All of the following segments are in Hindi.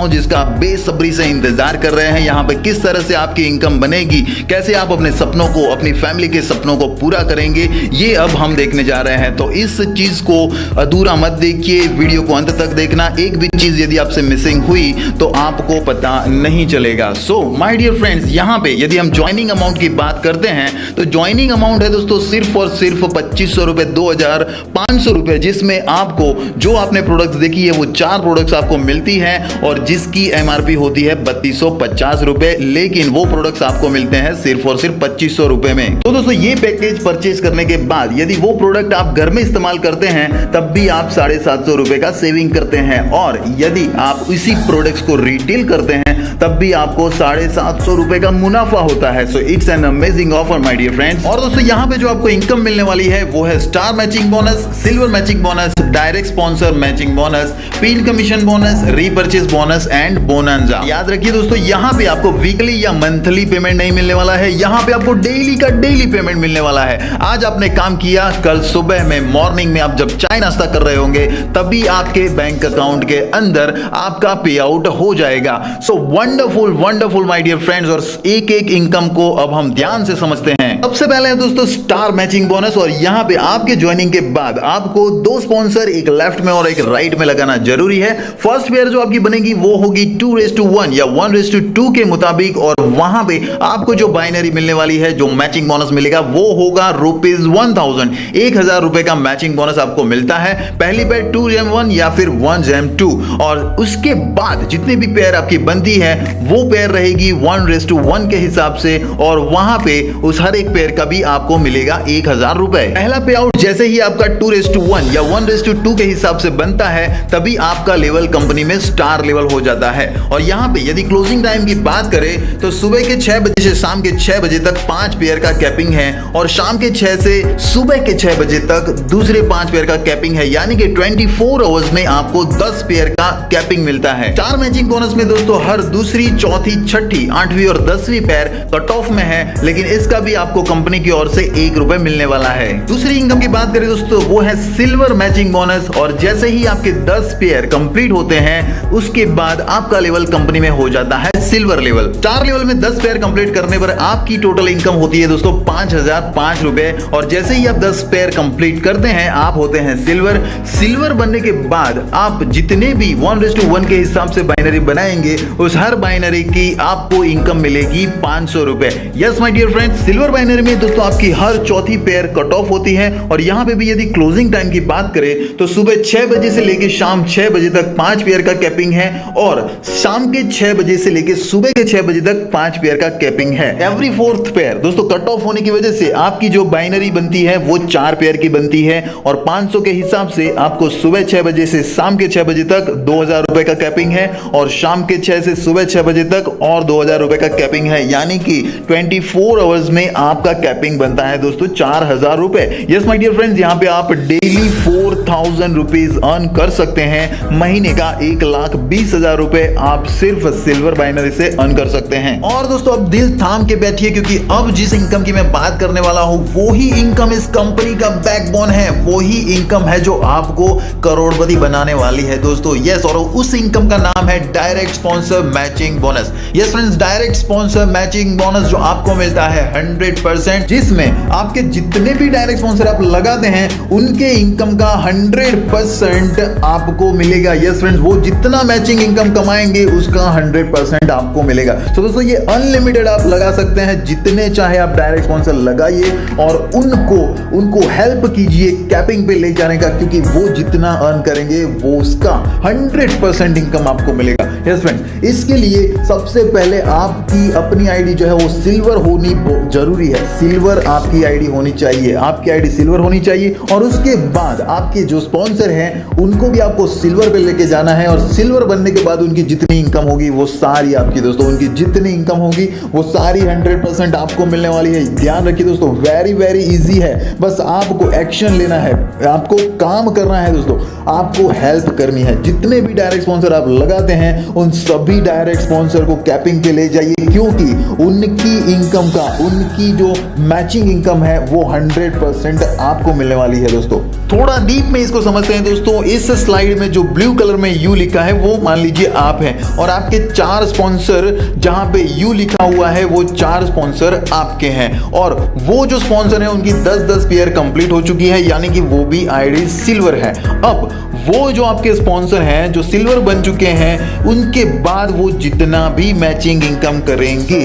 हूं, जिसका आप बेसब्री से इंतजार कर रहे हैं। यहाँ पे किस तरह से आपकी इनकम बनेगी, कैसे आप अपने सपनों को, अपनी फैमिली के सपनों को पूरा करेंगे, ये अब हम देखने जा रहे हैं। तो इस चीज को अधूरा मत देखिए, वीडियो को अंत तक देखना। एक भी चीज यदि आपसे मिसिंग हुई तो आपको पता नहीं चलेगा। सो माय डियर फ्रेंड्स, यहाँ पे यदि हम ज्वाइनिंग अमाउंट की बात करते हैं तो ज्वाइनिंग अमाउंट है दोस्तों सिर्फ और सिर्फ 2500 रुपए, 2500 रुपए, जिसमें आपको जो आपने प्रोडक्ट्स देखी है वो 4 प्रोडक्ट्स आपको मिलती है और जिसकी एमआरपी होती है 3250 रुपए, लेकिन वो प्रोडक्ट्स आपको मिलते हैं सिर्फ और सिर्फ 2500 रुपए में। तो दोस्तों ये पैकेज परचेज करने के बाद यदि वो प्रोडक्ट आप घर में इस्तेमाल करते हैं तब भी आप 750 रुपए का सेविंग करते हैं, और यदि आप इसी प्रोडक्ट्स को रिटेल करते हैं तब भी आपको 750 रुपए का मुनाफा होता है। So it's an amazing offer my dear friends. और दोस्तों यहाँ पे जो आपको इनकम मिलने वाली है वो है star matching bonus, silver matching bonus, direct sponsor matching bonus, pin commission bonus, repurchase bonus and bonanza. याद रखिए दोस्तों, यहाँ पे आपको वीकली या मंथली पेमेंट नहीं मिलने वाला है, यहाँ पे आपको डेली का डेली पेमेंट मिलने वाला है। आज आपने काम किया, कल सुबह में मॉर्निंग में आप जब चाय नाश्ता कर रहे होंगे तभी आपके बैंक अकाउंट के अंदर आपका पे आउट हो जाएगा। So wonderful wonderful my dear friends. और एक एक इनकम को अब हम ध्यान से समझते हैं। सबसे पहले है दोस्तों स्टार मैचिंग बोनस, और यहाँ पे आपके ज्वाइनिंग के बाद आपको 2 स्पॉन्सर, एक लेफ्ट में और एक राइट में लगाना जरूरी है। फर्स्ट पेयर जो आपकी बनेगी वो होगी 2:1 या 1:2 के मुताबिक, और वहां पे आपको जो बाइनरी मिलने वाली है, जो मैचिंग बोनस मिलेगा वो होगा ₹1000। 1000 रुपए का मैचिंग बोनस आपको मिलता है। पहली पेयर 2:1 या फिर 1:2, और उसके बाद जितनी भी पेयर आपकी बनती है वो पेयर रहेगी 1:1 के हिसाब से, और वहां पे उस हर एक पेयर का भी आपको मिलेगा 1000 रुपए। पहला पे आउट जैसे ही आपका 2:1 या 1:2 के हिसाब से बनता है तभी आपका लेवल कंपनी में स्टार लेवल हो जाता है। और यहाँ पे यदि क्लोजिंग टाइम की बात करें तो सुबह के 6 बजे से शाम के 6 बजे तक 5 पेयर का कैपिंग है, और शाम के 6 से सुबह के 6 बजे तक दूसरे 5 पेयर का कैपिंग है, यानी कि 24 आवर्स में आपको 10 पेयर का कैपिंग मिलता है। स्टार मैचिंग बोनस में दोस्तों हर दूसरी, चौथी, छठी, 8वीं और 10वीं पेयर कट ऑफ में है, लेकिन इसका भी आपको कंपनी की ओर से ₹1 मिलने वाला है। दूसरी इनकम की बात करें दोस्तों वो है सिल्वर मैचिंग बोनस, और जैसे ही आपके 10 पेयर कंप्लीट होते हैं उसके बाद आपका लेवल कंपनी में हो जाता है सिल्वर लेवल। स्टार लेवल में 10 पेयर कंप्लीट करने पर आपकी टोटल इनकम होती है दोस्तों 5005 रुपए, और जैसे ही आप 10 पेयर कंप्लीट करते हैं आप होते हैं सिल्वर। सिल्वर बनने के बाद आप जितने भी 1:1 के हिसाब से बाइनरी बनाएंगे उस हर बाइनरी की आपको इनकम मिलेगी 500 रुपए। Yes my dear friends, silver binary में दोस्तों आपकी हर चौथी पेयर कट ऑफ होती है, और यहाँ पे भी यदि क्लोजिंग टाइम की बात करें तो सुबह 6 बजे से लेकर शाम 6 बजे तक 5 पेयर का कैपिंग है, और शाम के 6 बजे से लेकर सुबह के 6 बजे तक 5 पेयर का कैपिंग है। एवरी 4th पेयर दोस्तों कट ऑफ होने की वजह से आपकी जो बाइनरी बनती है वो 4 पेयर की बनती है, और 500 के हिसाब से आपको सुबह 6 बजे से शाम के 6 बजे तक 2000 रुपए का कैपिंग है, और शाम के 6 से सुबह 6 बजे तक और 2000 रुपए का कैपिंग है, यानी कि 24 आवर्स में आपका कैपिंग बनता है दोस्तों 4000 रुपए। यस माय डियर फ्रेंड्स, यहाँ पे आप डेली 4000 रुपीज अर्न कर सकते हैं। महीने का 1,20,000 रुपए आप सिर्फ सिल्वर बाइनरी से अर्न कर सकते हैं। और दोस्तों अब दिल थाम के बैठिए, क्योंकि अब जिस इनकम की मैं बात करने वाला हूं वो ही इनकम इस कंपनी का बैकबोन है, वो ही इनकम है जो आपको करोड़पति बनाने वाली है दोस्तों। यस, और उस इनकम का नाम है direct sponsor matching bonus. Yes friends, direct sponsor matching bonus जो आपको मिलता है 100%, जिसमें आपके जितने भी डायरेक्ट स्पॉन्सर आप लगाते हैं उनके इनकम का 100% आपको मिलेगा। यस फ्रेंड्स, वो जितना मैचिंग इनकम कमाएंगे उसका 100% आपको मिलेगा। तो दोस्तों ये अनलिमिटेड आप लगा सकते हैं, जितने चाहे आप डायरेक्ट स्पॉन्सर लगाइए और उनको हेल्प कीजिए कैपिंग पे ले जाने का, क्योंकि वो जितना अर्न करेंगे वो उसका 100% इनकम आपको मिलेगा। यस फ्रेंड्स, इसके लिए सबसे पहले आपकी अपनी आईडी जो है वो सिल्वर होनी जरूरी है। सिल्वर आपकी आईडी होनी चाहिए, आपकी आईडी सिल्वर होनी चाहिए, और उसके बाद आपके जो स्पॉन्सर हैं उनको भी आपको सिल्वर पे लेके जाना है, और सिल्वर बनने के बाद उनकी जितनी इनकम होगी वो सारी आपकी दोस्तों। उनकी जितनी इनकम होगी वो सारी 100% आपको मिलने वाली है। ध्यान रखिए दोस्तों, वेरी वेरी इजी है। बस आपको एक्शन लेना है, आपको काम करना है दोस्तों, आपको हेल्प करनी है। जितने भी डायरेक्ट स्पॉन्सर आप लगाते हैं उन सभी डायरेक्ट स्पॉन्सर को कैपिंग पे ले जाइए, क्योंकि उनकी इनकम का, उनकी जो मैचिंग इनकम है वो 100% आपको मिलने वाली है दोस्तों। थोड़ा डीप में इसको समझते हैं दोस्तों। इस स्लाइड में जो ब्लू कलर में यू लिखा है वो मान लीजिए आप हैं, और आपके 4 स्पॉन्सर, जहां पे यू लिखा हुआ है वो 4 स्पॉन्सर आपके हैं, और वो जो स्पॉन्सर है उनकी 10-10 पेयर कंप्लीट हो चुकी है, यानी कि वो भी आईडी सिल्वर है। अब वो जो आपके स्पॉन्सर हैं जो सिल्वर बन चुके हैं, उनके बाद वो जितना भी मैचिंग इनकम करेंगे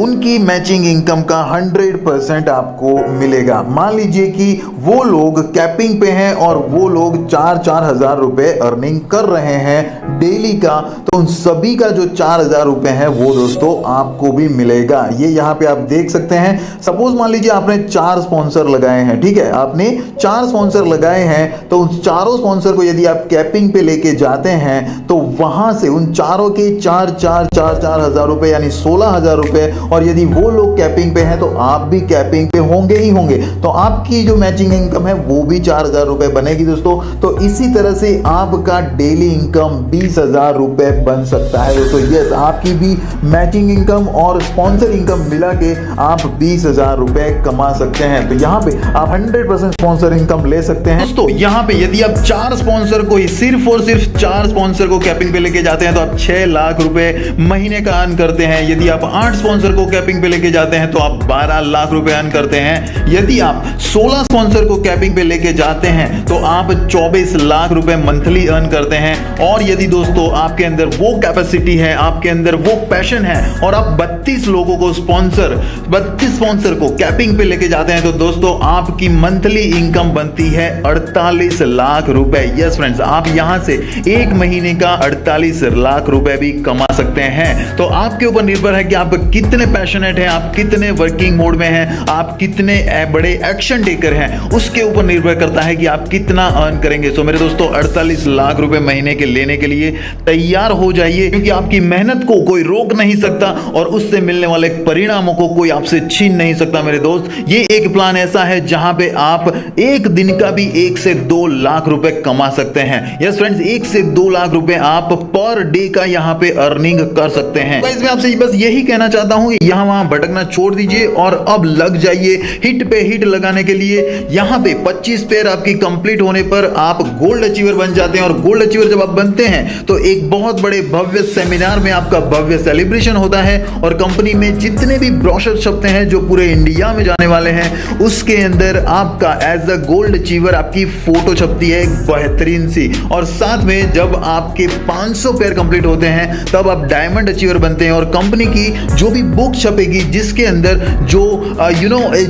उनकी मैचिंग इनकम का 100% आपको मिलेगा। मान लीजिए कि वो लोग कैपिंग पे हैं और वो लोग 4-4 हजार रुपए अर्निंग कर रहे हैं डेली का, तो उन सभी का जो 4,000 रुपए है वो दोस्तों आपको भी मिलेगा। ये यहाँ पे आप देख सकते हैं। सपोज मान लीजिए आपने 4 स्पॉन्सर लगाए हैं, ठीक है, आपने 4 स्पॉन्सर लगाए हैं, तो उन चारों स्पॉन्सर को यदि आप कैपिंग पे लेके जाते हैं तो वहां से उन चारों के 4,4,4,4 हजार रुपए यानी 16,000 रुपए, और यदि वो लोग कैपिंग पे हैं तो आप भी कैपिंग पे होंगे ही होंगे, तो आपकी जो मैचिंग इनकम है वो भी 4,000 रुपए बनेगी दोस्तों। तो इसी तरह से आपका डेली इनकम 20,000 रुपए बन सकता है दोस्तों। यस, आपकी भी मैचिंग इनकम और स्पॉन्सर इनकम मिला के आप 20,000 रुपए कमा सकते हैं। तो यहाँ पे आप 100% स्पॉन्सर इनकम ले सकते हैं दोस्तों। यहाँ पे यदि आप 4 स्पॉन्सर को ही, सिर्फ और सिर्फ 4 स्पॉन्सर को कैपिंग पे लेके जाते हैं तो आप 6 लाख रुपए महीने का अर्न करते हैं। यदि आप 8 स्पॉन्सर को कैपिंग पे लेके जाते हैं तो आप 12 लाख रुपए अर्न करते हैं। यदि आप 16 स्पॉन्सर को कैपिंग पे लेके जाते हैं तो आप 24 लाख रुपए मंथली अर्न करते हैं। और यदि दोस्तों आपके अंदर वो कैपेसिटी है, आपके अंदर वो पैशन है और आप 32 लोगों को 32 स्पॉन्सर को कैपिंग पे लेके जाते हैं तो दोस्तों आपकी मंथली इनकम बनती है 48 लाख रुपए। यस फ्रेंड्स, आप यहां से एक महीने का 48 लाख रुपए भी कमा सकते हैं। तो आपके ऊपर निर्भर है कि आप कितने पैशनेट हैं, आप कितने वर्किंग मोड में हैं, आप कितने बड़े एक्शन टेकर हैं, उसके ऊपर निर्भर करता है कि आप कितना अर्न करेंगे। सो मेरे दोस्तों, 48 लाख रुपए महीने के लेने के लिए तैयार हो जाइए, क्योंकि आपकी मेहनत को कोई रोक नहीं सकता और उससे मिलने वाले परिणामों को कोई आपसे छीन नहीं सकता मेरे दोस्त। ये एक प्लान ऐसा है जहां पे आप एक दिन का भी 1 से 2 लाख रुपए कमा सकते हैं। यस फ्रेंड्स, 1 से 2 लाख रुपए आप पर डे का यहां पे अर्निंग कर सकते हैं। तो इसमें आपसे बस यही कहना चाहता हूं कि यहां वहां भटकना छोड़ दीजिए और अब लग जाइए हिट पे हिट लगाने के लिए। यहां पे 25 पेयर आपकी कंप्लीट होने पर आप गोल्ड अचीवर बन जाते हैं, और गोल्ड अचीवर जब आप बनते हैं तो एक बहुत बड़े भव्य सेमिनार में आपका भव्य सेलिब्रेशन होता है, और कंपनी में जितने भी ब्रोशर छपते हैं जो पूरे इंडिया में जाने वाले हैं उसके अंदर आपका एज अ गोल्ड अचीवर आपकी फोटो छपती है, एक बेहतरीन सी। और साथ में जब आपके 500 पेयर कंप्लीट होते हैं तब आप डायमंड अचीवर बनते हैं, और कंपनी की जो भी बुक छपेगी जिसके अंदर जो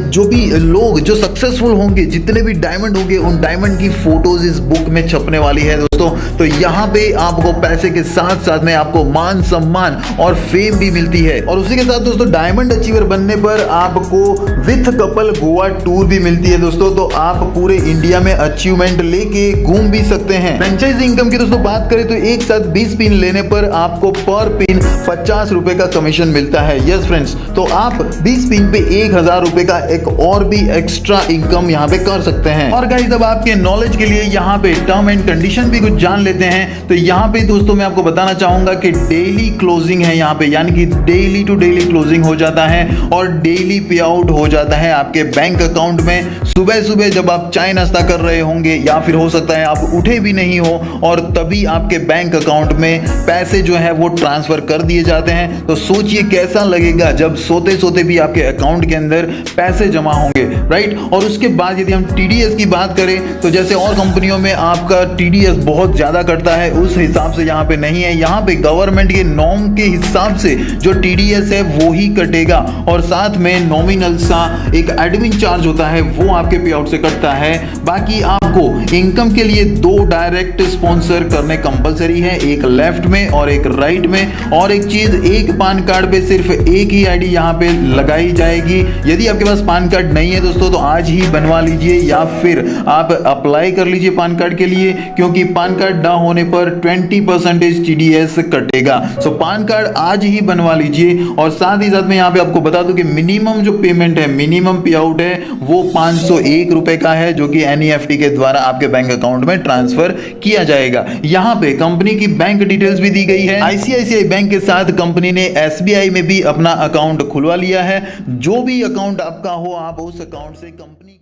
जो भी लोग जो सक्सेसफुल होंगे, जितने भी डायमंड होंगे, उन डायमंड की फोटोज इस बुक में छपने वाली है दोस्तों। तो यहाँ पे आपको पैसे के साथ साथ में आपको मान सम्मान और फेम भी मिलती है, और उसी के साथ दोस्तों डायमंड अचीवर बनने पर आपको विथ कपल गोवा टूर भी मिलती है दोस्तों। तो आप पूरे इंडिया में अचीवमेंट लेके घूम भी सकते हैं। फ्रेंचाइज इनकम की दोस्तों बात करें तो एक साथ 20 पिन लेने पर आपको पर पिन 50 रुपए का कमीशन मिलता है। यस फ्रेंड्स, तो आप 20 पिन पे 1,000 रुपए का एक और भी एक्स्ट्रा इनकम यहाँ पे कर सकते हैं। और गाइस, अब आपके नॉलेज के लिए यहाँ पे टर्म एंड कंडीशन भी कुछ जान लेते हैं। तो यहाँ पे दोस्तों मैं आपको बताना चाहूंगा कि डेली क्लोजिंग है यहाँ पे, यानी कि डेली टू डेली क्लोजिंग हो जाता है और डेली पे आउट हो जाता है आपके बैंक अकाउंट में। सुबह सुबह जब आप चाय नाश्ता कर रहे होंगे, या फिर हो सकता है आप उठे भी नहीं हो, और तभी आपके बैंक अकाउंट में पैसे जो है वो ट्रांसफर कर दिए जाते हैं। तो सोचिए कैसा लगेगा जब सोते सोते भी आपके अकाउंट के अंदर पैसे जमा होंगे, राइट। और उसके बाद यदि हम टीडीएस की बात करें तो जैसे और कंपनियों में आपका टीडीएस बहुत ज्यादा कटता है, उस हिसाब से यहाँ पे नहीं है। यहाँ पे गवर्नमेंट के नॉर्म के हिसाब से जो टीडीएस है वो ही कटेगा, और साथ में नॉमिनल सा एक एडमिन चार्ज होता है वो आपके पे आउट से कटता है। बाकी आपको इनकम के लिए 2 डायरेक्ट स्पॉन्सर करने कंपलसरी है, एक लेफ्ट में और एक राइट में। और एक चीज, एक पान कार्ड पे सिर्फ एक ही आईडी यहाँ पे लगाई जाएगी। यदि आपके पास पान कार्ड नहीं है दोस्तों तो आज ही बनवा लीजिए, या फिर आप अप्लाई कर लीजिए पान कार्ड के लिए, क्योंकि पान कार्ड ना होने पर 20% TDS कटेगा। सो पान कार्ड आज ही बनवा लीजिए। और साथ ही साथ मैं यहाँ पे आपको बता दूं कि मिनिमम जो पेमेंट है, मिनिमम पे आउट है वो 501 रुपए का है, जो कि NEFT के द्वारा आपके बैंक अकाउंट में ट्रांसफर किया जाएगा। यहाँ पे कंपनी की बैंक डिटेल्स भी दी गई है। ICICI बैंक के साथ कंपनी ने SBI में भी अपना अकाउंट खुलवा लिया है। जो भी अकाउंट आपका हो, आप उस अकाउंट से कंपनी